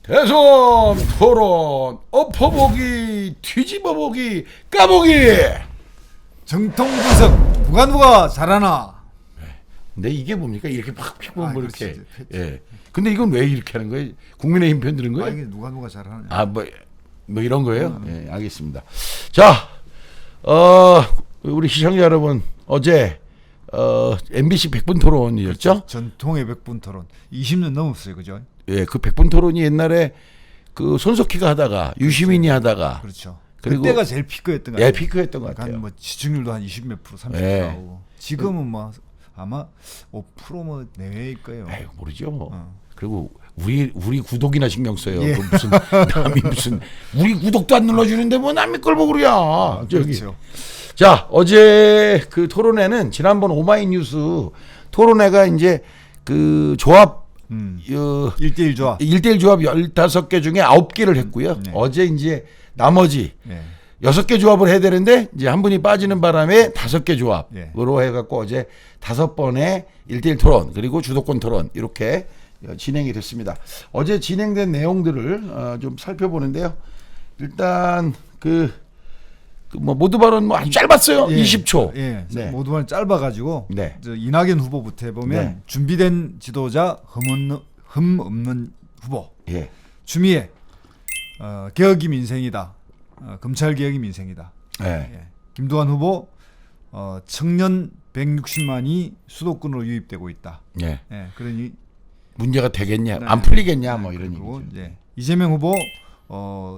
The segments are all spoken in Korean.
대선 토론 엎어보기 뒤집어보기 까보기. 정통 분석 누가 잘하나. 근데 이게 뭡니까? 이렇게 막 피고 뭐 이렇게. 그렇지, 예. 근데 이건 왜 이렇게 하는 거예요? 국민의힘 편 드는 거예요? 이게 누가 잘하냐. 아, 뭐 이런 거예요? 예, 알겠습니다. 자, 우리 시청자 여러분, 어제 MBC 100분 토론이었죠? 전통의 100분 토론 20년 넘었어요, 그죠? 예, 그 100분 토론이 옛날에 그 손석희가 하다가 유시민이 하다가 그렇죠. 그리고 그때가 제일 피크였던 것 예, 같아요. 피크였던 것 같아요. 뭐 시청률도 한 20몇 프로, 30% 예. 나오고. 지금은 뭐 아마 5%뭐 내외일 거예요. 에이, 모르죠 뭐. 그리고 우리 구독이나 신경 써요. 예. 그 무슨 남이 무슨 우리 구독도 안 눌러주는데 뭐 남이 걸 보고 그래야. 저기. 그렇죠. 자, 어제 그 토론회는 지난번 오마이뉴스 토론회가 이제 그 조합 1대1 조합. 1대1 조합 15개 중에 9개를 했고요. 네. 어제 이제 나머지 네. 6개 조합을 해야 되는데 이제 한 분이 빠지는 바람에 5개 조합으로 네. 해갖고 어제 5번의 1대1 토론 그리고 주도권 토론 이렇게 진행이 됐습니다. 어제 진행된 내용들을 좀 살펴보는데요. 일단 뭐 모두 발언 뭐 아주 짧았어요. 예. 20초. 예. 네. 모두만 짧아가지고 네. 이낙연 후보부터 해보면 네. 준비된 지도자 흠 없는 후보. 예. 추미애 개혁이 민생이다. 검찰 개혁이 민생이다. 예. 예. 김두관 후보 청년 160만이 수도권으로 유입되고 있다. 예. 예. 그러니 문제가 되겠냐, 네. 안 풀리겠냐, 뭐 이런 그리고 얘기죠. 이제 이재명 후보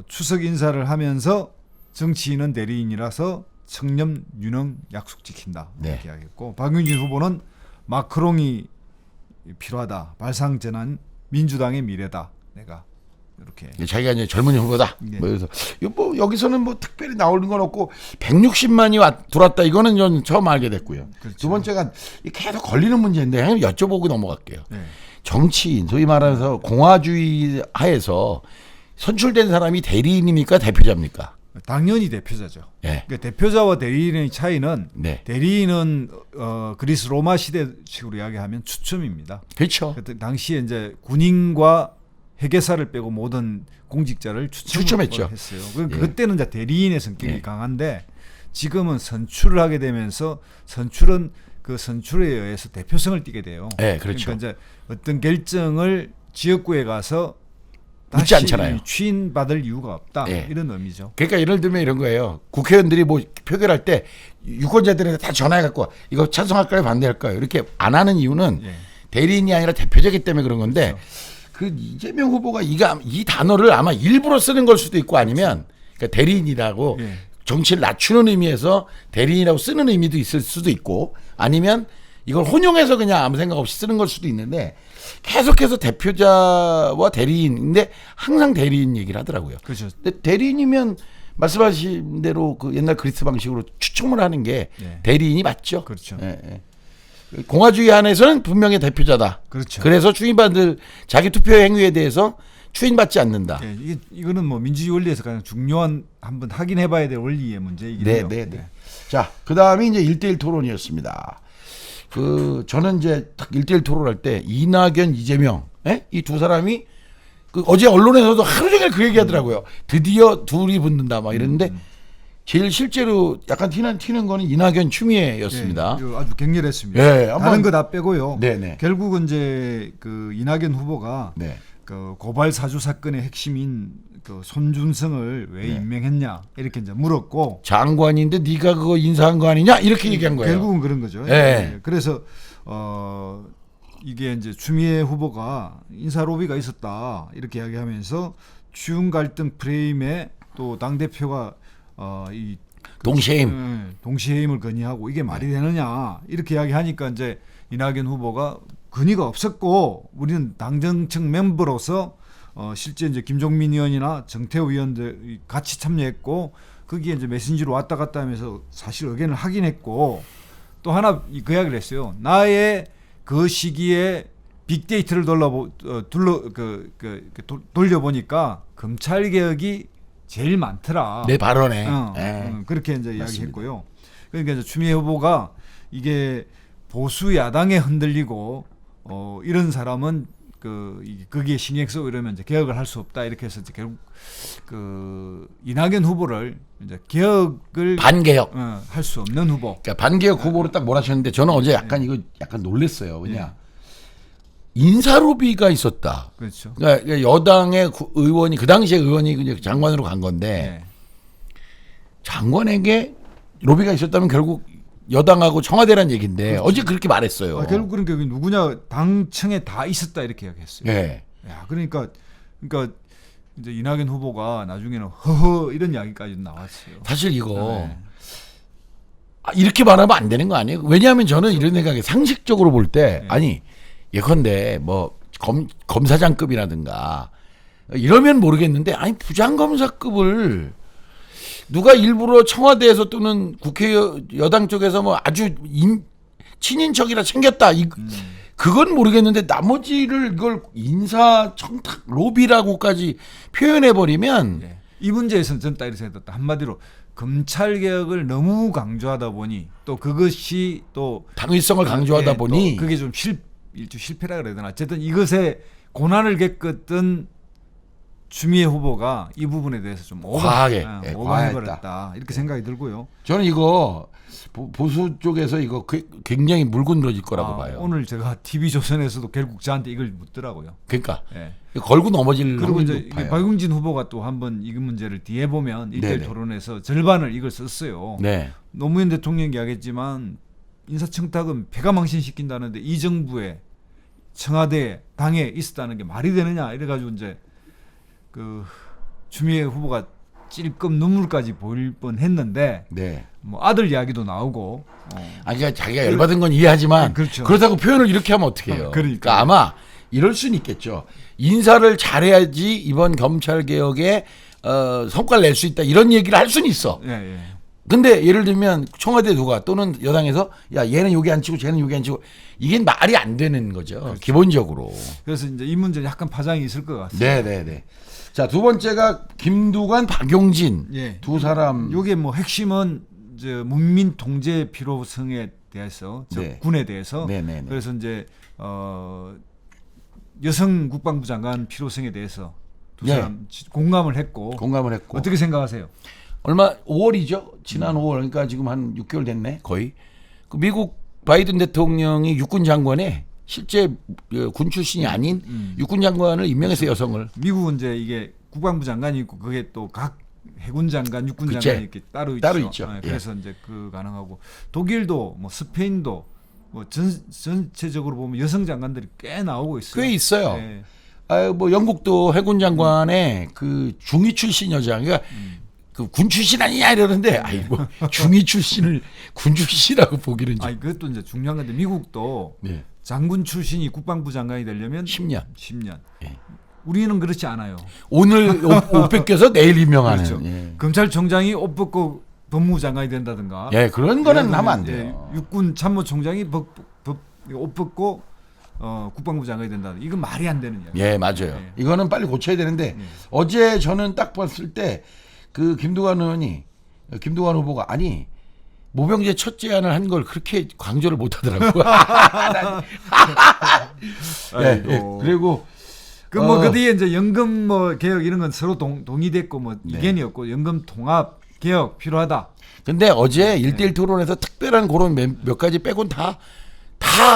추석 인사를 하면서 정치인은 대리인이라서 청렴 유능 약속 지킨다 네. 이렇게 이야기했고 박용진 후보는 마크롱이 필요하다. 발상전환 민주당의 미래다. 내가 이렇게 자기가 이제 젊은 후보다. 네. 뭐 그래서 뭐 여기서는 뭐 특별히 나오는 건 없고 160만이 들어왔다. 이거는 전 처음 알게 됐고요. 그렇죠. 두 번째가 계속 걸리는 문제인데 그냥 여쭤보고 넘어갈게요. 네. 정치인 소위 말해서 공화주의 하에서 선출된 사람이 대리인입니까 대표자입니까? 당연히 대표자죠. 예. 그러니까 대표자와 대리인의 차이는 네. 대리인은 그리스 로마 시대식으로 이야기하면 추첨입니다. 그렇죠. 그때 당시에 이제 군인과 회계사를 빼고 모든 공직자를 추첨했죠. 했어요. 그러니까 예. 그때는 이제 대리인의 성격이 예. 강한데 지금은 선출을 하게 되면서 선출은 그 선출에 의해서 대표성을 띠게 돼요. 예, 그렇죠. 그러니까 이제 어떤 결정을 지역구에 가서 묻지 다시 않잖아요. 추인받을 이유가 없다. 예. 이런 의미죠. 그러니까 예를 들면 이런 거예요. 국회의원들이 뭐 표결할 때 유권자들한테 다 전화해갖고 이거 찬성할까요 반대할까요 이렇게 안 하는 이유는 예. 대리인이 아니라 대표자이기 때문에 그런 건데 그렇죠. 그 이재명 후보가 이 단어를 아마 일부러 쓰는 걸 수도 있고 아니면 그러니까 대리인이라고 예. 정치를 낮추는 의미에서 대리인이라고 쓰는 의미도 있을 수도 있고 아니면 이걸 혼용해서 그냥 아무 생각 없이 쓰는 걸 수도 있는데 계속해서 대표자와 대리인인데 항상 대리인 얘기를 하더라고요. 그렇죠. 근데 대리인이면 말씀하신 대로 그 옛날 그리스 방식으로 추첨을 하는 게 예. 대리인이 맞죠. 그렇죠. 예, 예. 공화주의 안에서는 분명히 대표자다. 그렇죠. 그래서 추인받을 자기 투표 행위에 대해서 추인받지 않는다. 예, 이거는 뭐 민주주의 원리에서 가장 중요한 한번 확인해봐야 될 원리의 문제이긴 해요. 네. 자, 그 다음에 이제 1대1 토론이었습니다. 저는 이제 딱 1대1 토론할 때 이낙연, 이재명, 이 두 사람이 어제 언론에서도 하루 종일 그 얘기 하더라고요. 드디어 둘이 붙는다 막 이랬는데 제일 실제로 약간 튀는 거는 이낙연, 추미애였습니다. 예, 아주 격렬했습니다. 예, 다른 한번- 거 다 빼고요. 네네. 결국은 이제 그 이낙연 후보가 네. 그 고발 사주 사건의 핵심인 그 손준성을 왜 네. 임명했냐 이렇게 이제 물었고 장관인데 네가 그거 인사한 거 아니냐 이렇게 얘기한 거예요. 결국은 그런 거죠. 예. 예. 그래서 이게 이제 추미애 후보가 인사 로비가 있었다 이렇게 이야기하면서 추운 갈등 프레임에 또 당 대표가 이 동시임. 동시해임을 건의하고 이게 말이 되느냐 이렇게 이야기하니까 이제 이낙연 후보가 근의가 없었고 우리는 당정청 멤버로서 실제 이제 김종민 의원이나 정태호 의원들 같이 참여했고 거기에 이제 메신저로 왔다 갔다 하면서 사실 의견을 확인했고 또 하나 그 이야기를 했어요. 나의 그 시기에 빅데이터를 돌려보니까 검찰 개혁이 제일 많더라. 내 발언에. 그렇게 이제 맞습니다. 이야기했고요. 그러니까 이제 추미애 후보가 이게 보수 야당에 흔들리고 이런 사람은 거기에 신경 쓰고 이러면 이제 개혁을 할 수 없다 이렇게 해서 이제 결국 그 이낙연 후보를 이제 개혁을 반개혁. 할 수 없는 후보. 그러니까 반개혁 후보로 딱 몰아쳤는데 저는 어제 약간 이거 약간 놀랐어요. 왜냐 인사로비가 있었다. 그렇죠. 그러니까 여당의 의원이 그 당시에 의원이 그냥 장관으로 간 건데 네. 장관에게 로비가 있었다면 결국 여당하고 청와대란 얘기인데 그렇죠. 어제 그렇게 말했어요. 결국 그러니까 여기 누구냐 당청에 다 있었다 이렇게 이야기했어요. 예. 야, 그러니까 이제 이낙연 후보가 나중에는 허허 이런 이야기까지 나왔어요. 사실 이거 네. 이렇게 말하면 안 되는 거 아니에요? 왜냐하면 저는 이런 생각에 상식적으로 볼 때 네. 아니 예컨대 뭐 검사장급이라든가 이러면 모르겠는데 아니 부장검사급을 누가 일부러 청와대에서 또는 국회 여당 쪽에서 뭐 아주 친인척이라 챙겼다 그건 모르겠는데 나머지를 이걸 인사청탁 로비라고까지 표현해 버리면 네. 이 문제에서는 저는 딱 이렇게 생각했다. 한마디로 검찰 개혁을 너무 강조하다 보니 또 그것이 또 당위성을 강조하다 또 보니 그게 좀 일주 실패라 그래야 되나. 어쨌든 이것에 고난을 겪었던 추미애 후보가 이 부분에 대해서 좀 과하게, 오버해버렸다 이렇게 생각이 들고요. 저는 이거 보수 쪽에서 이거 굉장히 물고 늘어질 거라고 봐요. 오늘 제가 TV조선에서도 결국 저한테 이걸 묻더라고요. 그러니까 예. 걸고 넘어질 그리고 확률이 이제 높아요. 박용진 후보가 또 한번 이 문제를 뒤에 보면 일대일 네네. 토론에서 절반을 이걸 썼어요. 네. 노무현 대통령이 이야기했지만 인사청탁은 폐가망신시킨다는데 이 정부에 청와대 당에 있었다는 게 말이 되느냐 이래가지고 이제 그 추미애 후보가 찔끔 눈물까지 보일 뻔했는데 네. 뭐 아들 이야기도 나오고 아니 그러니까 자기가 열받은 건 이해하지만 그렇죠. 그렇다고 표현을 이렇게 하면 어떡해요. 그러니까. 아마 이럴 수는 있겠죠. 인사를 잘해야지 이번 검찰 개혁에 성과를 낼 수 있다 이런 얘기를 할 수는 있어. 예, 예. 근데 예를 들면 청와대 누가 또는 여당에서 야 얘는 여기 안 치고 쟤는 여기 안 치고 이게 말이 안 되는 거죠. 그렇죠. 기본적으로. 그래서 이제 이 문제는 약간 파장이 있을 것 같습니다. 네네네. 자, 두 번째가 김두관, 박용진 예. 두 사람. 요게 뭐 핵심은 이제 문민 통제 필요성에 대해서 즉 네. 군에 대해서 네네네. 그래서 이제 여성 국방부 장관 필요성에 대해서 두 네. 사람 공감을 했고 공감을 했고. 어떻게 생각하세요? 얼마 5월이죠. 지난 5월 그러니까 지금 한 6개월 됐네 거의. 그 미국 바이든 대통령이 육군 장관에 실제 군 출신이 아닌 육군 장관을 임명했어요 여성을. 미국은 이제 이게 국방부 장관이 있고 그게 또 각 해군 장관, 육군 그치. 장관이 이렇게 따로 있죠. 있죠. 그래서 이제 그 가능하고 독일도 뭐 스페인도 뭐 전체적으로 보면 여성 장관들이 꽤 나오고 있어요. 꽤 있어요. 네. 뭐 영국도 해군 장관에 그 중위 출신 여자, 그러니까 그 군 출신 아니냐 이러는데, 아이고 중위 출신을 군 출신이라고 보기는 좀. 아니 그것도 이제 중요한 건데 미국도 네. 장군 출신이 국방부 장관이 되려면 10년. 10년. 예. 우리는 그렇지 않아요. 오늘 옷 벗겨서 내일 임명하는. 그렇죠. 예. 검찰총장이 옷 벗고 법무부 장관이 된다든가. 예, 그런 거는 하면 안 돼요. 육군 참모총장이 옷 벗고 국방부 장관이 된다. 이건 말이 안 되는 이야기. 예, 맞아요. 예. 이거는 빨리 고쳐야 되는데 어제 저는 딱 봤을 때 그 김두관 후보가 아니 모병제 첫 제안을 한 걸 그렇게 강조를 못 하더라고. 예, 예. 그리고 그 뒤에 이제 연금 뭐 개혁 이런 건 서로 동의됐고 뭐 네. 이견이었고 연금 통합 개혁 필요하다. 근데 어제 1대1 토론에서 특별한 그런 몇 가지 빼곤 다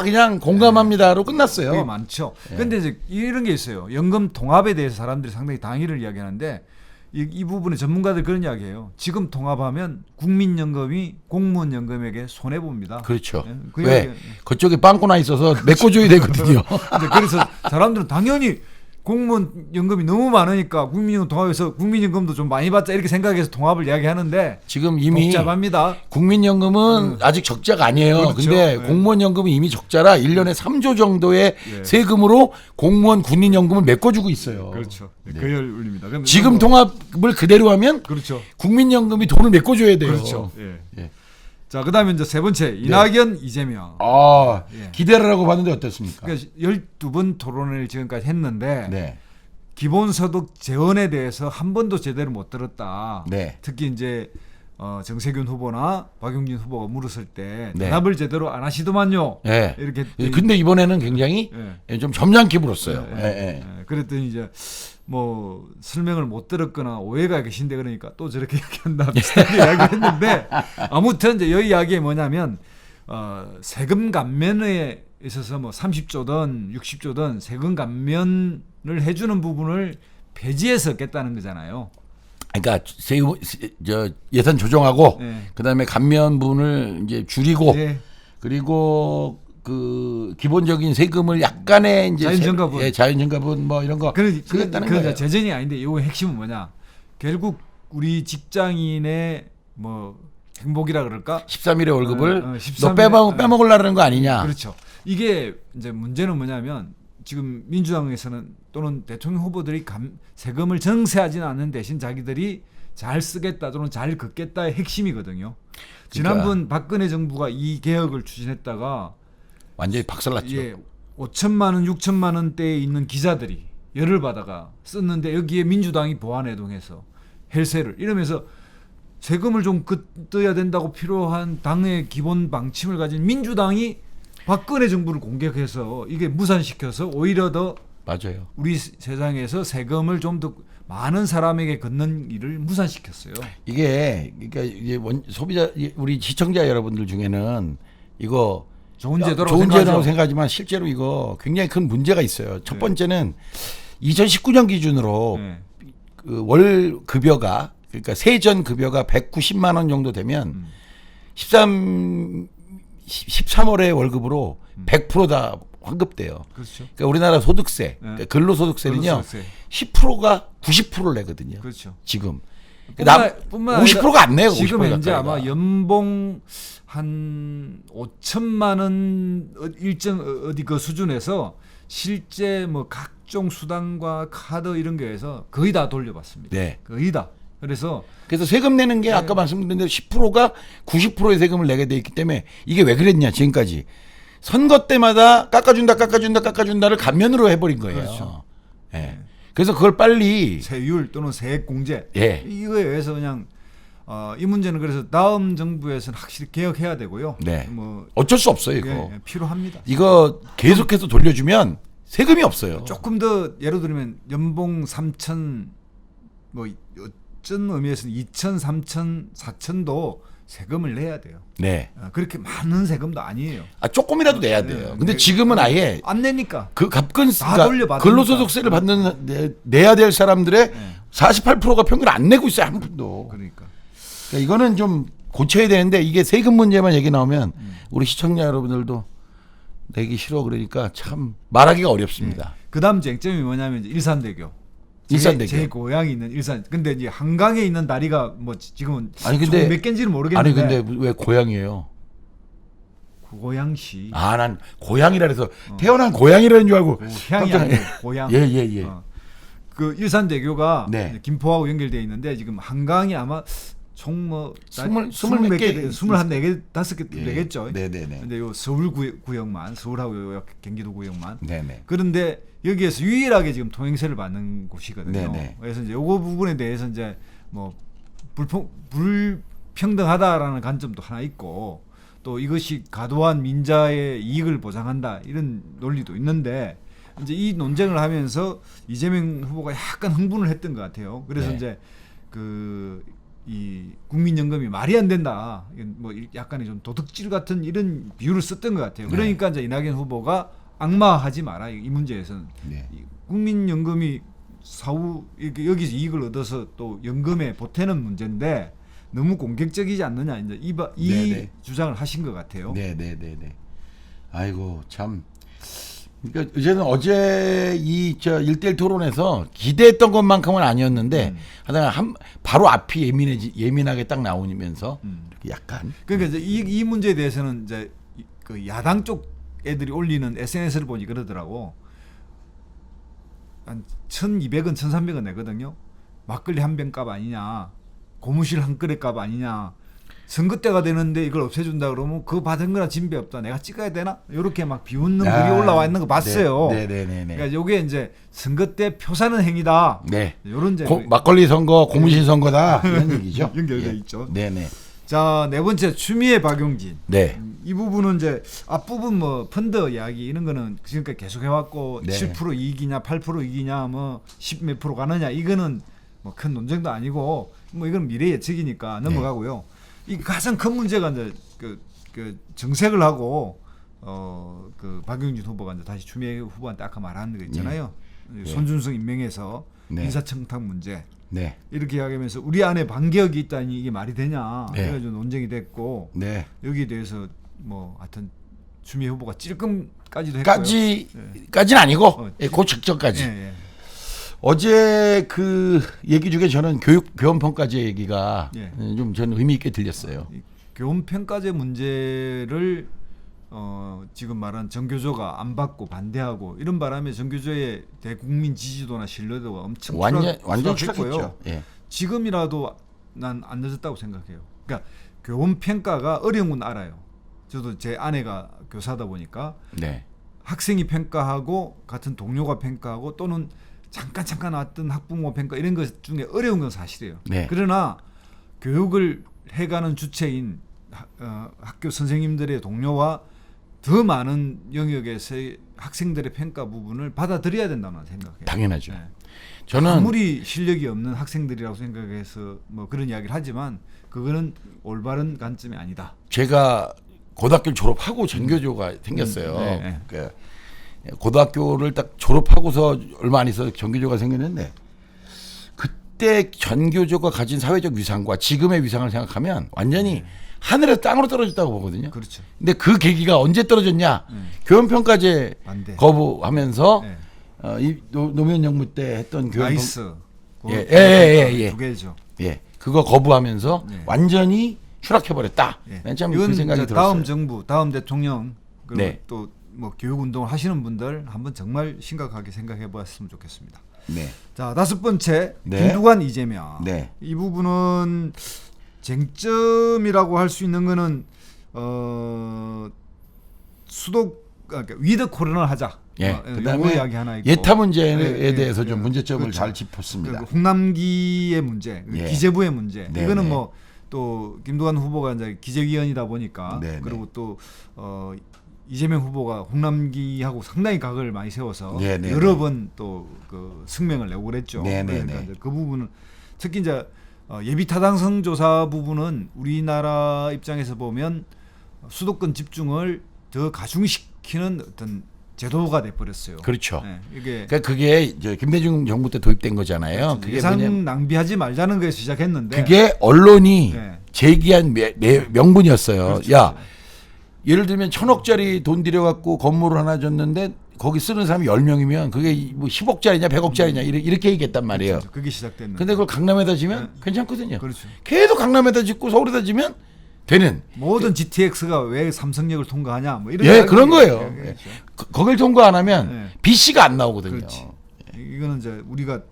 그냥 공감합니다로 끝났어요. 그게 많죠. 근데 이제 이런 게 있어요. 연금 통합에 대해서 사람들이 상당히 당위를 이야기하는데 이 부분에 전문가들 그런 이야기해요. 지금 통합하면 국민연금이 공무원연금에게 손해 봅니다. 그렇죠. 예, 그 왜? 이야기- 그쪽에 빵꾸나 있어서 메꿔줘야 되거든요. 근데 그래서 사람들은 당연히 공무원 연금이 너무 많으니까 국민연금 통합해서 국민연금도 좀 많이 받자 이렇게 생각해서 통합을 이야기하는데 지금 이미 복잡합니다. 국민연금은 아직 적자가 아니에요. 그렇죠. 근데 네. 공무원연금은 이미 적자라 1년에 3조 정도의 예. 세금으로 공무원 군인연금을 메꿔주고 있어요. 그렇죠. 네. 그열 울립니다. 그럼 지금 뭐- 통합을 그대로 하면 그렇죠. 국민연금이 돈을 메꿔줘야 돼요. 그렇죠. 예. 예. 자, 그다음에 이제 세 번째 이낙연 이재명. 아, 예. 기대를 하고 봤는데 어떻습니까? 그러니까 12번 토론을 지금까지 했는데 네. 기본소득 재원에 대해서 한 번도 제대로 못 들었다. 네. 특히 이제 정세균 후보나 박용진 후보가 물었을 때 네. 대답을 제대로 안 하시더만요. 예. 이렇게 근데 이번에는 굉장히 예. 좀 점잖게 물었어요. 예, 예, 예. 예. 그랬더니 이제 뭐 설명을 못 들었거나 오해가 계신데 그러니까 또 저렇게 얘기한다 비슷하게 이야기했는데 아무튼 이제 이 이야기가 뭐냐면 세금 감면에 있어서 뭐 30조든 60조든 세금 감면을 해주는 부분을 폐지해서 겠다는 거잖아요. 그러니까 예산 조정하고 예. 그다음에 감면분을 이제 줄이고 예. 그리고 그 기본적인 세금을 약간의 이제 자연증가분. 자연증가분 뭐 이런 거 쓰겠다는 거예요. 재정이 아닌데 이거 핵심은 뭐냐? 결국 우리 직장인의 뭐 행복이라 그럴까? 13일의 월급을 13일 너 빼먹으려는 거 아니냐? 그렇죠. 이게 이제 문제는 뭐냐면 지금 민주당에서는 또는 대통령 후보들이 세금을 정세하지는 않는 대신 자기들이 잘 쓰겠다 또는 잘 걷겠다의 핵심이거든요. 지난번 박근혜 정부가 이 개혁을 추진했다가 완전히 박살났죠. 예, 5천만 원, 6천만 원대에 있는 기자들이 열을 받아가 썼는데 여기에 민주당이 보완해동해서 헬세를 이러면서 세금을 좀 걷어야 된다고 필요한 당의 기본 방침을 가진 민주당이 박근혜 정부를 공격해서 이게 무산시켜서 오히려 더 맞아요. 우리 세상에서 세금을 좀 더 많은 사람에게 걷는 일을 무산시켰어요. 이게 그러니까 이제 소비자 우리 시청자 여러분들 중에는 이거 좋은 제도라고 좋은 생각하죠. 제도라고 생각하지만 실제로 이거 굉장히 큰 문제가 있어요. 첫 번째는 2019년 기준으로 네. 그 월 급여가 그러니까 세전 급여가 190만 원 정도 되면 13월의 월급으로 100%다 환급돼요. 그렇죠. 그러니까 우리나라 소득세, 그러니까 근로소득세는요, 근로소득세. 10%가 90%를 내거든요. 그렇죠. 지금. 뿐만 50%가 안 내요. 지금 50% 현재 가까이가. 아마 연봉 한 5천만 원 일정 어디 그 수준에서 실제 뭐 각종 수당과 카드 이런 거에서 거의 다 돌려받습니다. 네. 거의 다. 그래서 세금 내는 게 아까 말씀드린 대로 10%가 90%의 세금을 내게 돼 있기 때문에 이게 왜 그랬냐 지금까지 선거 때마다 깎아준다를 감면으로 해버린 거예요. 그렇죠. 예. 그래서 그걸 빨리 세율 또는 세액 공제 예. 이거에 의해서 그냥 이 문제는 그래서 다음 정부에서는 확실히 개혁해야 되고요. 네. 뭐 어쩔 수 없어요 이거. 예, 필요합니다. 이거 계속해서 돌려주면 세금이 없어요. 조금 더 예를 들면 연봉 3천 뭐 어쩐 의미에서는 2천, 3천, 4천도 세금을 내야 돼요. 네. 그렇게 많은 세금도 아니에요. 조금이라도 내야 돼요. 근데 네. 지금은 아예 안 내니까. 그 값근 다 돌려받으니까. 근로소득세를 내야 될 사람들의 네. 48%가 평균 안 내고 있어요 한 푼도. 그러니까. 그러니까 이거는 좀 고쳐야 되는데 이게 세금 문제만 얘기 나오면 우리 시청자 여러분들도 내기 싫어 그러니까 참 말하기가 어렵습니다. 그다음 쟁점이 뭐냐면 이제 일산대교. 일산대교. 제 고향이 있는 일산. 근데 이제 한강에 있는 다리가 뭐 지금은 아니, 근데- 몇 개인지는 모르겠는데. 아니 근데 왜 고향이에요? 고양시. 난 고향이라 해서 태어난 고향이라는 줄 알고 향이 깜짝- 아니고 고양. 예. 그 일산대교가 네. 이제 김포하고 연결되어 있는데 지금 한강이 아마 총뭐 스물 몇 개, 24개 5개 예. 되겠죠. 네네네. 근데 요 서울 구역만 서울하고 요 경기도 구역만. 네네. 그런데 여기에서 유일하게 지금 통행세를 받는 곳이거든요. 네네. 그래서 이제 요거 부분에 대해서 이제 뭐 불평등하다라는 관점도 하나 있고 또 이것이 과도한 민자의 이익을 보장한다 이런 논리도 있는데 이제 이 논쟁을 하면서 이재명 후보가 약간 흥분을 했던 것 같아요. 그래서 네. 이제 이 국민연금이 말이 안 된다. 이건 뭐 약간의 좀 도둑질 같은 이런 비유를 썼던 것 같아요. 네. 그러니까 이제 이낙연 후보가 악마하지 마라 이 문제에서는 네. 이 국민연금이 사후 여기서 이익을 얻어서 또 연금에 보태는 문제인데 너무 공격적이지 않느냐 이제 이 네네. 주장을 하신 것 같아요. 네네네네. 아이고 참. 그러니까 저는 어제 이 1대1 토론에서 기대했던 것만큼은 아니었는데 하다가 바로 앞이 예민하게 딱 나오면서 이렇게 약간 그러니까 이제 이 문제에 대해서는 이제 그 야당 쪽 애들이 올리는 SNS를 보니 그러더라고. 한 1,200원, 1,300원 내거든요. 막걸리 한 병 값 아니냐. 고무실 한 그릇 값 아니냐. 선거 때가 되는데 이걸 없애준다 그러면 그거 받은 거나 진배 없다. 내가 찍어야 되나? 이렇게 막 비웃는 글이 올라와 있는 거 봤어요. 네네네. 그러니까 요게 이제 선거 때 표사는 행위다. 네. 요런 이제 막걸리 선거, 고무신 선거다 이런 얘기죠. 연결돼 예. 있죠. 네네. 자, 네 번째 추미애 박용진. 네. 이 부분은 이제 앞부분 뭐 펀드 이야기 이런 거는 지금까지 계속 해왔고 네. 7% 이익이냐 8% 이익이냐 뭐 10 몇 프로 가느냐 이거는 뭐 큰 논쟁도 아니고 뭐 이건 미래 예측이니까 넘어가고요. 이 가장 큰 문제가 이제 그 정색을 하고 그 박용진 후보가 이제 다시 추미애 후보한테 아까 말한 거 있잖아요. 손준성 임명해서 네. 인사청탁 문제 네. 이렇게 이야기하면서 우리 안에 반격이 있다니 이게 말이 되냐 네. 그래가지고 논쟁이 됐고 네. 여기에 대해서 뭐 하여튼 추미애 후보가 찔끔까지도 했고요. 까지는 아니고 그 직전까지. 예. 어제 그 얘기 중에 저는 교원 평가제 얘기가 예. 좀 저는 의미 있게 들렸어요. 이 교원 평가제 문제를 지금 말한 정교조가 안 받고 반대하고 이런 바람에 정교조의 대국민 지지도나 신뢰도가 엄청 완전 추락했고요. 추락했죠. 예. 지금이라도 난 안 늦었다고 생각해요. 그러니까 교원 평가가 어려운 건 알아요. 저도 제 아내가 교사다 보니까 네. 학생이 평가하고 같은 동료가 평가하고 또는 잠깐 왔던 학부모 평가 이런 것 중에 어려운 건 사실이에요. 네. 그러나 교육을 해가는 주체인 학교 선생님들의 동료와 더 많은 영역에서의 학생들의 평가 부분을 받아들여야 된다고 생각해요. 당연하죠. 네. 저는 아무리 실력이 없는 학생들이라고 생각해서 뭐 그런 이야기를 하지만 그거는 올바른 관점이 아니다. 제가 고등학교 졸업하고 전교조가 생겼어요. 네. 그 고등학교를 딱 졸업하고서 얼마 안 있어서 전교조가 생겼는데 그때 전교조가 가진 사회적 위상과 지금의 위상을 생각하면 완전히 하늘에서 땅으로 떨어졌다고 보거든요. 그렇죠. 근데 그 계기가 언제 떨어졌냐? 교원평가제 반대. 거부하면서 네. 이 노무현 정부 때 했던 교원 나이스. 예. 두 개죠. 예, 그거 거부하면서 네. 완전히 추락해버렸다. 예. 참 이건 그 생각이 이제 들었어요. 다음 정부, 다음 대통령 그리고 네. 또 뭐 교육 운동을 하시는 분들 한번 정말 심각하게 생각해봤으면 좋겠습니다. 네, 자, 다섯 번째 네. 김두관 이재명. 네. 이 부분은 쟁점이라고 할 수 있는 거는 그러니까 위드 코로나를 하자. 예. 요거 그다음에 이야기 하나 있고 예타 문제에 예, 대해서 예, 좀 예. 문제점을 그렇죠. 잘 짚었습니다. 그 홍남기의 문제, 예. 기재부의 문제. 네, 이거는 네. 뭐 또 김두관 후보가 이제 기재위원이다 보니까 네, 네. 그리고 또 이재명 후보가 홍남기하고 상당히 각을 많이 세워서 네, 네, 여러 네. 번 또 그 성명을 내고 그랬죠. 네, 네, 그러니까 네. 이제 그 부분은 특히 이제 예비 타당성 조사 부분은 우리나라 입장에서 보면 수도권 집중을 더 가중시키는 어떤 제도가 돼 버렸어요. 그렇죠. 네, 이게 그러니까 그게 이제 김대중 정부 때 도입된 거잖아요. 그게 예산 뭐냐면 낭비하지 말자는 거에서 시작했는데 그게 언론이 네. 제기한 명분이었어요. 그렇죠. 야, 예를 들면 1,000억짜리 돈 들여갖고 건물을 하나 줬는데 거기 쓰는 사람이 10명이면 그게 뭐 10억짜리냐 100억짜리냐 이렇게 얘기했단 말이에요. 그렇죠. 그게 시작됐는데. 근데 그걸 강남에다 지면 괜찮거든요. 그렇죠. 계속 강남에다 짓고 서울에다 지면 되는. 모든 GTX가 왜 삼성역을 통과하냐 뭐 이런 예, 이야기- 그런 거예요. 이야기했죠. 거길 통과 안 하면 네. BC가 안 나오거든요. 그렇지. 이거는 이제 우리가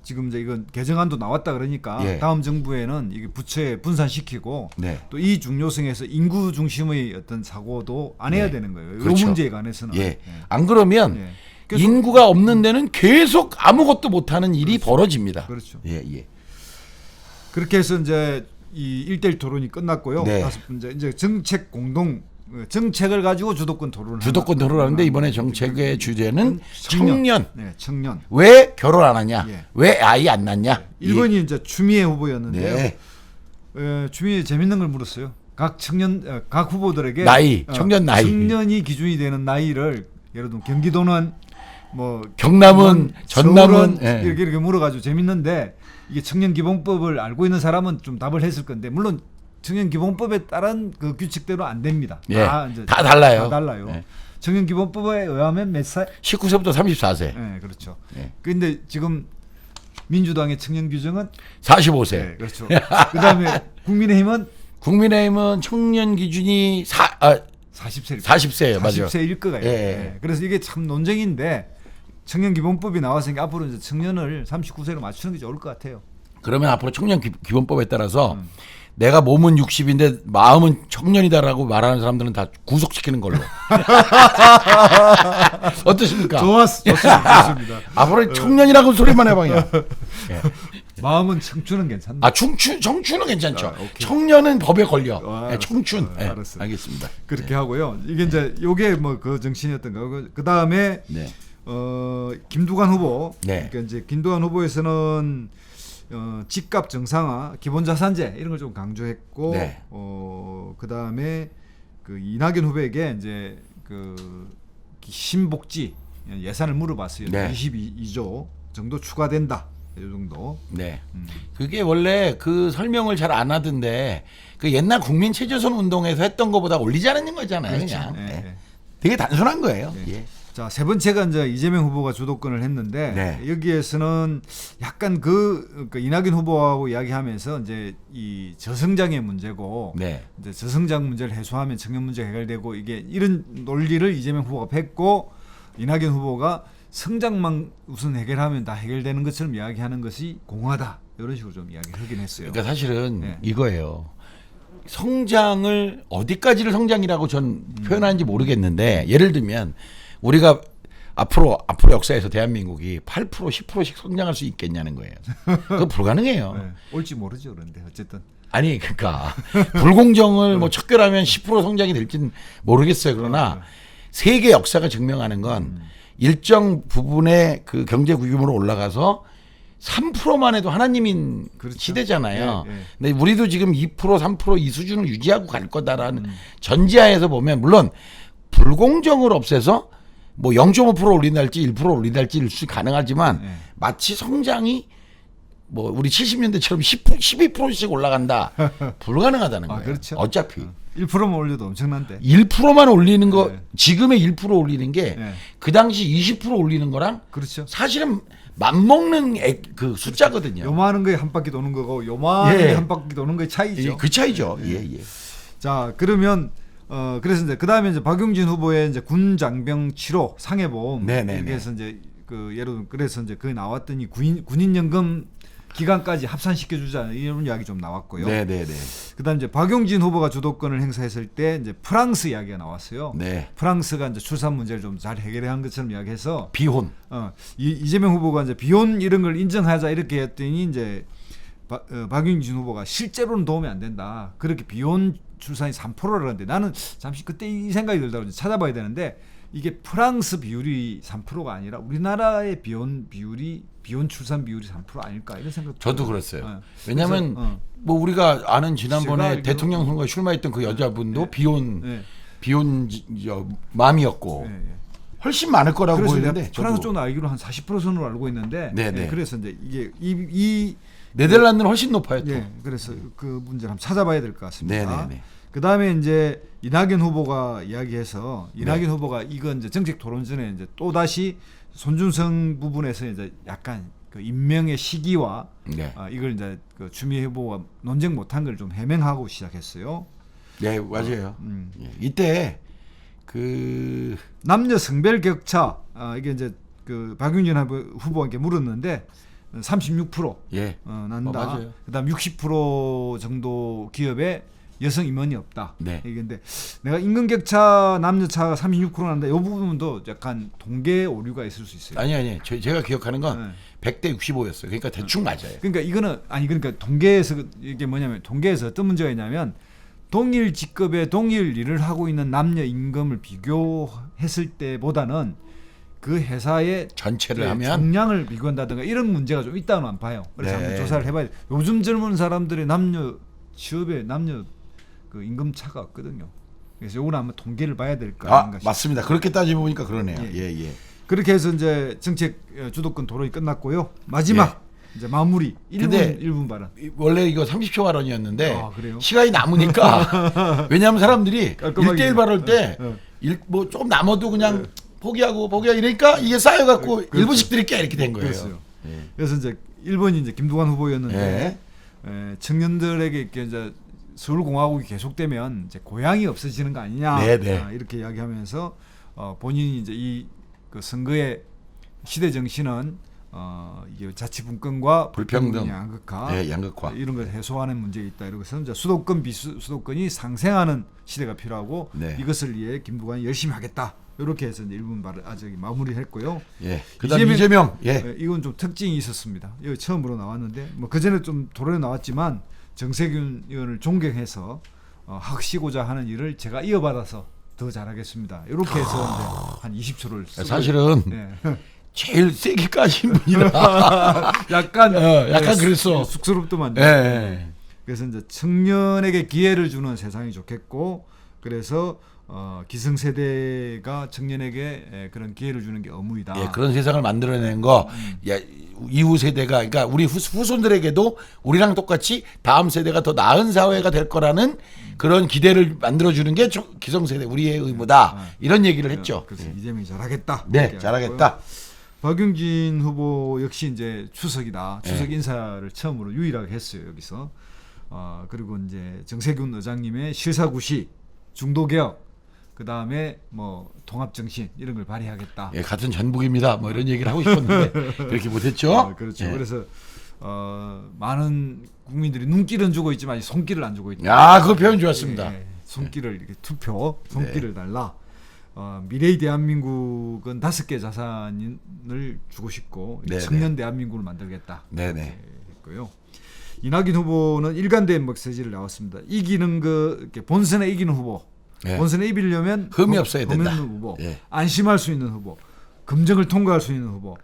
지금 이제 이건 개정안도 나왔다 그러니까 예. 다음 정부에는 이게 부처에 분산시키고 네. 또 이 중요성에서 인구 중심의 어떤 사고도 안 해야 네. 되는 거예요. 그렇죠. 이 문제에 관해서는. 예. 안 그러면 예. 계속- 인구가 없는 데는 계속 아무것도 못하는 일이 벌어집니다. 그렇죠. 예, 예. 그렇게 해서 이제 이 1대1 토론이 끝났고요. 네. 다섯 번째 이제 정책 공동 정책을 가지고 주도권 토론을 주도권 토론하는데 이번에 정책의 주제는 청년. 네, 청년. 왜 결혼 안 하냐? 예. 왜 아이 안 낳냐? 1번이 이제 추미애 후보였는데요. 네. 추미애 재밌는 걸 물었어요. 각 청년 각 후보들에게 나이, 청년 나이. 청년이 기준이 되는 나이를 예를 들면 경기도는 뭐 경남은, 전남은, 서울은 예. 이렇게 물어가지고 재밌는데 이게 청년 기본법을 알고 있는 사람은 좀 답을 했을 건데 물론 청년 기본법에 따른 그 규칙대로 안 됩니다. 예. 이제 다 달라요. 다 달라요. 예. 청년 기본법에 의하면 몇 살? 19세부터 34세. 네, 그렇죠. 예. 근데 지금 민주당의 청년 규정은 45세. 네, 그렇죠. 그다음에 국민의힘은 국민의힘은 청년 기준이 40세 40세예요. 맞아요. 40세일 거예요. 예. 네. 그래서 이게 참 논쟁인데 청년 기본법이 나왔으니까 앞으로 이제 청년을 39세로 맞추는 게 좋을 것 같아요. 그러면 앞으로 청년 기본법에 따라서 내가 몸은 60인데 마음은 청년이다라고 말하는 사람들은 다 구속시키는 걸로. 어떠십니까? 좋습니다. 앞으로 청년이라고 소리만 해봐요. 예. 마음은 청춘은 괜찮다. 아, 청춘은 괜찮죠. 오케이. 청년은 법에 걸려. 알았어. 청춘. 예, 알았어. 알겠습니다. 그렇게 하고요. 이게 이제 요게 뭐 그 정신이었던 거고 그 다음에 네. 김두관 후보. 네. 그러니까 이제 김두관 후보에서는 집값 정상화, 기본자산제 이런 걸 좀 강조했고, 네. 그 다음에 그 이낙연 후보에게 이제 그 신복지 예산을 물어봤어요. 네. 22조 정도 추가된다. 이 정도. 네. 그게 원래 그 설명을 잘 안 하던데 그 옛날 국민 체조선 운동에서 했던 것보다 올리지 않는 거잖아요. 그렇죠. 그냥. 예, 네. 예. 되게 단순한 거예요. 네. 예. 자, 세 번째가 이제 이재명 후보가 주도권을 했는데 네. 여기에서는 약간 그 이낙연 후보하고 이야기하면서 이제 이 저성장의 문제고 네. 이제 저성장 문제를 해소하면 청년 문제가 해결되고 이게 이런 논리를 이재명 후보가 뺐고 이낙연 후보가 성장만 우선 해결하면 다 해결되는 것처럼 이야기하는 것이 공하다 이런 식으로 좀 이야기를 하긴 했어요. 그러니까 사실은 네. 이거예요. 성장을 어디까지를 성장이라고 전 표현하는지 모르겠는데 예를 들면 우리가 앞으로 역사에서 대한민국이 8% 10%씩 성장할 수 있겠냐는 거예요. 그거 불가능해요. 네. 올지 모르죠. 그런데 어쨌든 아니 그러니까 불공정을 뭐 척결하면 10% 성장이 될지는 모르겠어요. 그러나 세계 역사가 증명하는 건 일정 부분의 그 경제 규모로 올라가서 3%만 해도 하나님인 그렇죠. 시대잖아요. 예, 예. 근데 우리도 지금 2% 3%이 수준을 유지하고 갈 거다라는 전제하에서 보면 물론 불공정을 없애서 뭐 0.5% 올린달지 1% 올린달지 가능하지만 예. 마치 성장이 뭐 우리 70년대처럼 12%씩 올라간다 불가능하다는 거예요. 그렇죠. 어차피 1%만 올려도 엄청난데. 1%만 올리는 거 네. 지금의 1% 올리는 게 그 네. 당시 20% 올리는 거랑 그렇죠. 사실은 맞먹는 그 숫자거든요. 요만한 거에 한 바퀴 도는 거고 요만한 예. 거에 한 바퀴 도는 거의 차이죠. 그 차이죠. 예, 예. 자, 그러면 그래서 이제 그다음에 이제 박용진 후보의 이제 군 장병 치료 상해보험 네네네. 여기에서 이제 그 예를 들면 그래서 이제 그 나왔더니 군인연금 기간까지 합산시켜 주자 이런 이야기 좀 나왔고요. 네, 네, 네. 그다음 이제 박용진 후보가 주도권을 행사했을 때 이제 프랑스 이야기가 나왔어요. 네. 프랑스가 이제 출산 문제를 좀 잘 해결한 것처럼 이야기해서 비혼. 이재명 후보가 이제 비혼 이런 걸 인정하자 이렇게 했더니 이제 박용진 후보가 실제로는 도움이 안 된다. 그렇게 비혼 출산이 3%라는데 나는 잠시 그때 이 생각이 들다가 찾아봐야 되는데 이게 프랑스 비율이 3%가 아니라 우리나라의 비혼 출산 비율이 3% 아닐까 이런 생각. 저도 그랬어요. 네. 왜냐하면 그래서, 뭐 우리가 아는 제가 지난번에 알기로- 대통령 선거에 출마했던 그 여자분도 네. 비혼 맘이었고 네. 훨씬 많을 거라고 그래서 보이는데 내가 프랑스 저도 쪽은 알기로 한 40% 선으로 알고 있는데 네네. 그래서 이제 이게 이 네덜란드는 훨씬 높아요. 또. 예, 그래서 그 문제를 한번 찾아봐야 될 것 같습니다. 네네네. 그 다음에 이제 이낙연 후보가 이야기해서 이낙연 네. 후보가 이건 이제 정책 토론 전에 이제 또 다시 손준성 부분에서 이제 약간 그 임명의 시기와 네. 이걸 이제 그 추미애 후보가 논쟁 못한 걸 좀 해명하고 시작했어요. 네, 맞아요. 예. 이때 그 남녀 성별 격차 이게 이제 그 박용진 후보에게 물었는데 36% 예. 난다. 맞아요. 그다음 60% 정도 기업에 여성 임원이 없다. 네. 이건데 내가 임금 격차 남녀 차가 36% 난다. 이 부분도 약간 통계 오류가 있을 수 있어요. 아니 제가 기억하는 건 네. 100대 65였어요. 그러니까 대충 맞아요. 그러니까 이거는 그러니까 통계에서 이게 뭐냐면 통계에서 어떤 문제가 있냐면 동일 직급에 동일 일을 하고 있는 남녀 임금을 비교했을 때보다는 그 회사의 전체를 하면 정량을 비교한다든가 이런 문제가 좀 있다는 봐요. 그래서 네. 한번 조사를 해봐야 돼. 요즘 젊은 사람들의 남녀 취업에 남녀 그 임금 차가 없거든요. 그래서 요거는 한번 통계를 봐야 될 거 아닌가 싶습니다. 맞습니다. 그렇게 따지고 보니까 그러네요. 예. 예. 그렇게 해서 이제 정책 주도권 토론이 끝났고요. 마지막 이제 마무리 근데 1분 발언. 원래 이거 30초 발언이었는데 그래요? 시간이 남으니까 왜냐하면 사람들이 깔끔하게 1대1 발언 때 뭐 조금 남아도 그냥 포기하고 이러니까 이게 쌓여갖고 그렇죠. 1분씩 드릴게 이렇게 된 거예요. 그랬어요. 예. 그래서 이제 1번이 이제 김두관 후보였는데 예. 청년들에게 이렇게 이제 서울공화국이 계속되면 이제 고향이 없어지는 거 아니냐 네네. 이렇게 이야기하면서 본인이 이제 이 그 선거의 시대 정신은 이게 자치분권과 불평등, 양극화, 예, 양극화 이런 걸 해소하는 문제가 있다. 이러고서 이제 수도권 비수도권이 상생하는 시대가 필요하고 네. 이것을 위해 김두관이 열심히 하겠다. 이렇게 해서 이제 1분 말을 아직 마무리했고요. 예. 그다음 이재명. 예. 이건 좀 특징이 있었습니다. 이거 처음으로 나왔는데 뭐 그전에 좀 토론에 나왔지만 정세균 의원을 존경해서 하시고자 하는 일을 제가 이어받아서 더 잘하겠습니다. 이렇게 해서 이제 한 20초를 사실은 네. 제일 세게 까신 분이라 약간 약간 그랬어. 쑥스럽더만. 예. 그래서 이제 청년에게 기회를 주는 세상이 좋겠고, 그래서 기성세대가 청년에게 그런 기회를 주는 게 의무이다. 예, 그런 세상을 만들어낸 거 이후 세대가 그러니까 우리 후손들에게도 우리랑 똑같이 다음 세대가 더 나은 사회가 될 거라는 그런 기대를 만들어주는 게 기성세대 우리의 의무다. 이런 얘기를 했죠. 그래서 이재명이 잘하겠다. 네, 잘하겠다. 박용진 후보 역시 이제 추석이다. 추석 네. 인사를 처음으로 유일하게 했어요, 여기서. 그리고 이제 정세균 의장님의 실사구시, 중도개혁, 그 다음에 뭐 통합정신 이런 걸 발휘하겠다. 예, 같은 전북입니다. 뭐 이런 얘기를 하고 싶었는데 그렇게 못했죠. 그렇죠. 예. 그래서 많은 국민들이 눈길은 주고 있지만 손길을 안 주고 있다. 야, 그 표현 좋았습니다. 예, 손길을 이렇게 투표, 손길을 달라. 미래의 대한민국은 5개 자산을 주고 싶고 네네. 청년 대한민국을 만들겠다. 네네. 이렇게 했고요. 이낙연 후보는 일관된 메시지를 나왔습니다. 이기는 이렇게 본선에 이기는 후보. 예. 본선에 이기려면 흠이 없어야 된다. 없는 후보, 예. 안심할 수 있는 후보, 검증을 통과할 수 있는 후보,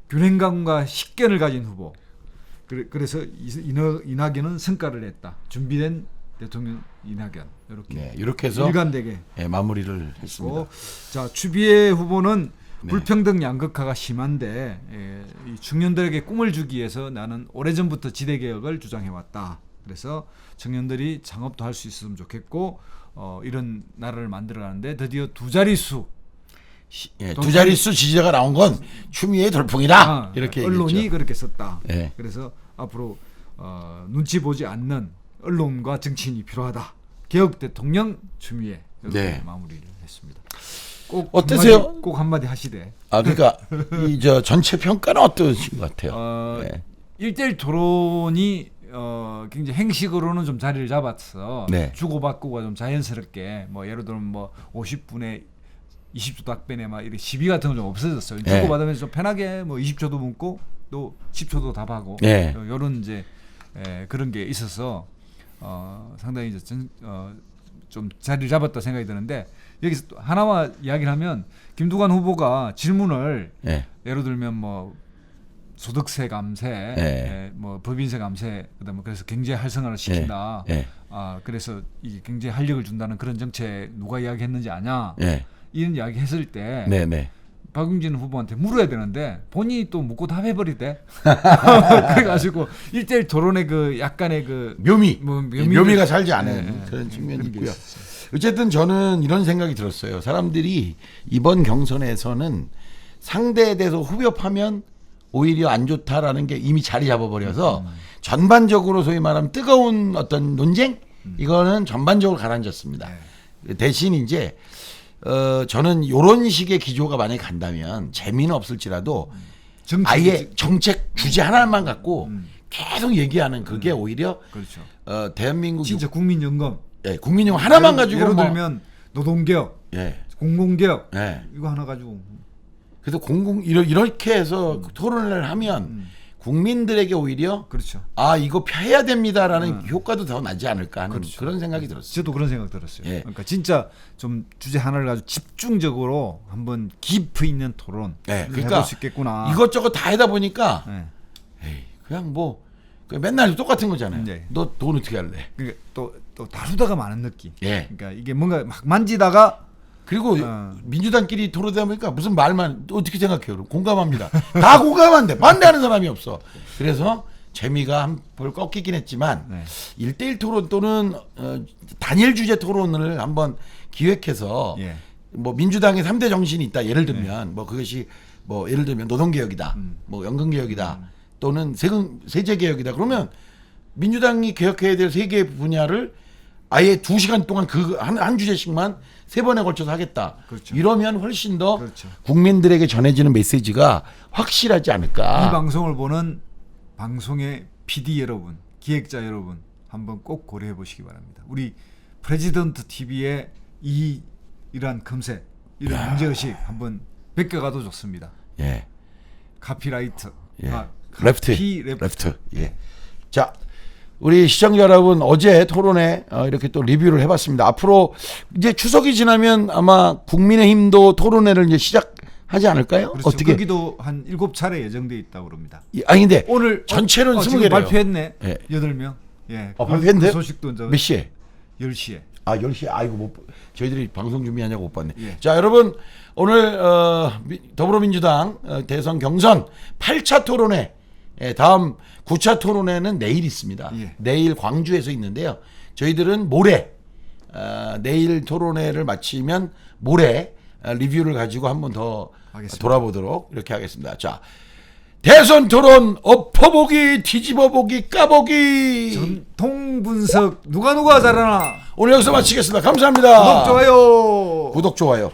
균형감과 식견을 가진 후보. 그래서 이낙연은 성과를 냈다. 준비된 대통령 이낙연 이렇게 네, 이렇게 해서 일관되게 예, 마무리를 했습니다. 자, 추비의 후보는 네. 불평등 양극화가 심한데 이 청년들에게 꿈을 주기 위해서 나는 오래전부터 지대개혁을 주장해왔다. 그래서 청년들이 창업도 할 수 있었으면 좋겠고 이런 나라를 만들어가는데 드디어 두 자릿수 예, 두 자릿수 지지자가 나온 건 추미애의 돌풍이다. 이렇게 언론이 얘기했죠. 그렇게 썼다. 예. 그래서 앞으로 눈치 보지 않는 언론과 정치인이 필요하다. 개혁 대통령 추미애 이렇게 네. 마무리를 했습니다. 꼭 어떠세요? 꼭 한마디 하시되. 아, 그러니까 이 저 전체 평가는 어떠신 것 같아요? 네. 1대1 토론이 굉장히 행식으로는 좀 자리를 잡았어. 네. 주고받고가 좀 자연스럽게 뭐 예를 들면 뭐 50분에 20초 답변에 막 이렇게 시비 같은 거 좀 없어졌어요. 네. 주고받으면서 좀 편하게 뭐 20초도 묻고 또 10초도 답하고 네. 이런 이제 그런 게 있어서 상당히 이제 좀 자리를 잡았다 생각이 드는데 여기서 또 하나만 이야기를 하면 김두관 후보가 질문을 네. 예를 들면 뭐 소득세 감세, 네. 뭐 법인세 감세, 그다음에 그래서 경제 활성화를 시킨다. 네. 그래서 이게 경제 활력을 준다는 그런 정책 누가 이야기했는지 아냐? 네. 이런 이야기 했을 때 네, 네. 박용진 후보한테 물어야 되는데 본인이 또 묻고 답해버리대. 그래가지고 1대1 토론의 그 약간의 그 묘미가 살지 않은 네, 그런 측면이 그런 게 있고요. 있었어요. 어쨌든 저는 이런 생각이 들었어요. 사람들이 이번 경선에서는 상대에 대해서 후벼파면 오히려 안 좋다라는 게 이미 자리 잡아버려서 전반적으로 소위 말하면 뜨거운 어떤 논쟁 이거는 전반적으로 가라앉았습니다. 대신 이제 저는 이런 식의 기조가 만약에 간다면 재미는 없을지라도 아예 정책 주제 하나만 갖고 계속 얘기하는 그게 오히려 그렇죠. 대한민국 진짜 국민연금. 예, 국민연금 하나만 가지고 예를 뭐, 들면 노동개혁, 예, 공공개혁 예. 이거 하나 가지고 그래서 이렇게 해서 토론을 하면 국민들에게 오히려 그렇죠. 아 이거 펴야 됩니다라는 효과도 더 나지 않을까 하는 그렇죠. 그런 생각이 들었어요. 저도 그런 생각 들었어요. 예. 그러니까 진짜 좀 주제 하나를 가지고 집중적으로 한번 깊이 있는 토론 예, 그러니까 해볼 수 있겠구나. 이것저것 다 하다 보니까 예. 에이, 그냥 뭐 맨날 똑같은 거잖아요. 네. 너 돈 어떻게 할래? 그러니까 또 다루다가 많은 느낌. 예. 그러니까 이게 뭔가 막 만지다가 그리고 민주당끼리 토론되다 보니까 무슨 말만 어떻게 생각해요? 그럼 공감합니다. 다 공감한대. 반대하는 사람이 없어. 그래서 재미가 한볼 꺾이긴 했지만 네. 1대1 토론 또는 단일 주제 토론을 한번 기획해서 예. 뭐 민주당의 3대 정신이 있다. 예를 들면 뭐 그것이 뭐 예를 들면 노동개혁이다. 뭐 연금개혁이다. 또는 세제개혁이다. 그러면 민주당이 개혁해야 될 세 개 분야를 아예 2시간 동안 그 한 주제씩만 3번에 걸쳐서 하겠다. 그렇죠. 이러면 훨씬 더 그렇죠. 국민들에게 전해지는 메시지가 확실하지 않을까. 이 방송을 보는 방송의 PD 여러분, 기획자 여러분 한번 꼭 고려해 보시기 바랍니다. 우리 프레지던트 TV의 이러한 금세 이런 문제의식 한번 베껴가도 좋습니다. 예. 카피라이트. 예. 카피 레프트. 예. 자, 우리 시청자 여러분 어제 토론회 이렇게 또 리뷰를 해봤습니다. 앞으로 이제 추석이 지나면 아마 국민의힘도 토론회를 이제 시작하지 않을까요? 그렇죠. 어떻게? 거기도 한 7차례 예정돼 있다고 그럽니다. 아니 근데 오늘 전체는 지금 20개래요. 발표했네. 예. 8명. 예. 발표했는데요? 그 소식도 이제 몇 시에? 10시에. 아 10시. 아이고 저희들이 방송 준비하냐고 못 봤네. 예. 자 여러분 오늘 더불어민주당 대선 경선 8차 토론회 다음 9차 토론회는 내일 있습니다. 예. 내일 광주에서 있는데요. 저희들은 모레 내일 토론회를 마치면 모레 리뷰를 가지고 한 번 더 돌아보도록 이렇게 하겠습니다. 자 대선 토론 엎어보기 뒤집어보기 까보기 전통 분석 누가 잘하나 오늘 여기서 마치겠습니다. 감사합니다. 구독 좋아요. 구독 좋아요.